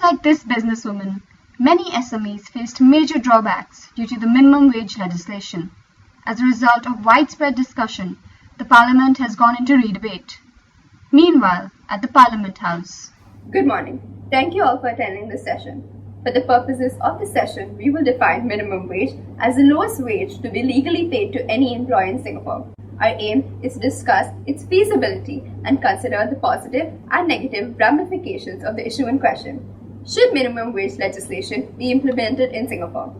like this businesswoman, many SMEs faced major drawbacks due to the minimum wage legislation. As a result of widespread discussion, the Parliament has gone into re-debate. Meanwhile, at the Parliament House. Good morning. Thank you all for attending this session. For the purposes of this session, we will define minimum wage as the lowest wage to be legally paid to any employee in Singapore. Our aim is to discuss its feasibility and consider the positive and negative ramifications of the issue in question. Should minimum wage legislation be implemented in Singapore?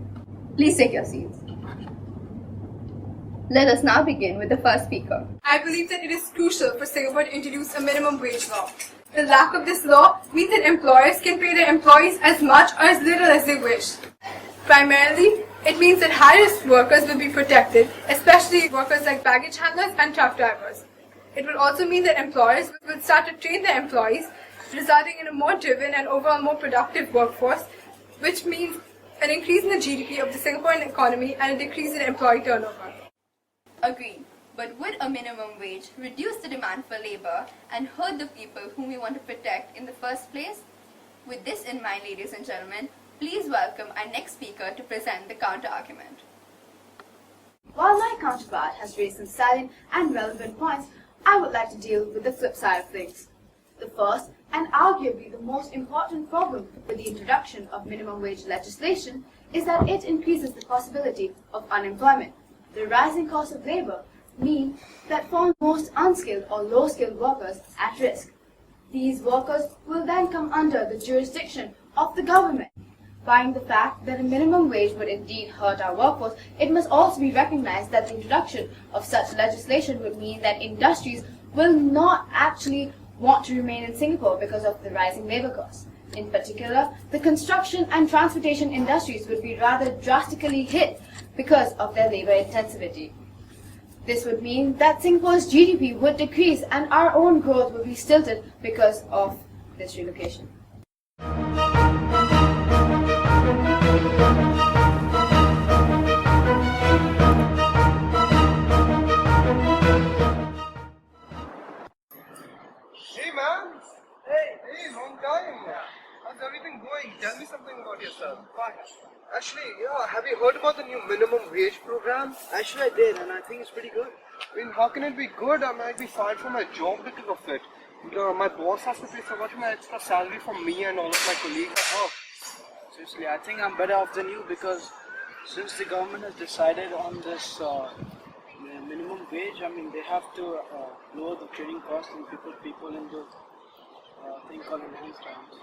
Please take your seats. Let us now begin with the first speaker. I believe that it is crucial for Singapore to introduce a minimum wage law. The lack of this law means that employers can pay their employees as much or as little as they wish. Primarily, it means that high-risk workers will be protected, especially workers like baggage handlers and truck drivers. It will also mean that employers will start to train their employees, resulting in a more driven and overall more productive workforce, which means an increase in the GDP of the Singaporean economy and a decrease in employee turnover. Agreed. But would a minimum wage reduce the demand for labor and hurt the people whom we want to protect in the first place? With this in mind, ladies and gentlemen, please welcome our next speaker to present the counter-argument. While my counterpart has raised some salient and relevant points, I would like to deal with the flip side of things. The first, and arguably the most important problem with the introduction of minimum wage legislation is that it increases the possibility of unemployment. The rising cost of labor mean that form most unskilled or low-skilled workers at risk. These workers will then come under the jurisdiction of the government. Barring the fact that a minimum wage would indeed hurt our workforce, it must also be recognized that the introduction of such legislation would mean that industries will not actually want to remain in Singapore because of the rising labor costs. In particular, the construction and transportation industries would be rather drastically hit because of their labor intensity. This would mean that Singapore's GDP would decrease and our own growth would be stilted because of this relocation. Hey man! Hey, long time! How's everything going? Tell me something about yourself. Actually, yeah, have you heard about the new minimum wage program? Actually, I did, and I think it's pretty good. I mean, how can it be good? I might be fired from my job because of it. My boss has to pay so much of my extra salary for me and all of my colleagues at work. Seriously, I think I'm better off than you because since the government has decided on this minimum wage, I mean, they have to lower the training costs and put people into a thing called enhanced grants.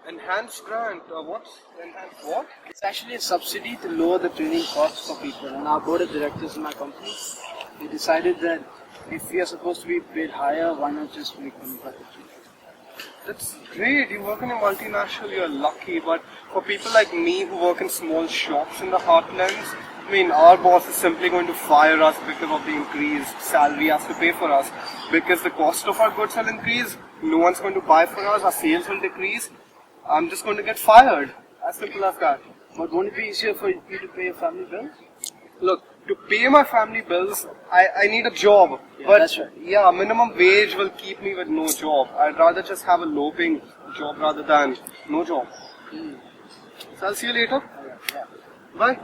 Enhanced grant? What's enhanced what? It's actually a subsidy to lower the training costs for people. And our board of directors in my company, we decided that if we are supposed to be paid higher, why not just make them better? That's great. You work in a multinational, you're lucky. But for people like me who work in small shops in the heartlands, I mean, our boss is simply going to fire us because of the increased salary he has to pay for us. Because the cost of our goods will increase, no one's going to buy for us, our sales will decrease. I'm just going to get fired. As simple as that. But won't it be easier for you to pay your family bills? Look, to pay my family bills, I need a job. Yeah, but that's right. Yeah, minimum wage will keep me with no job. I'd rather just have a low-paying job rather than no job. So I'll see you later. Yeah. Bye.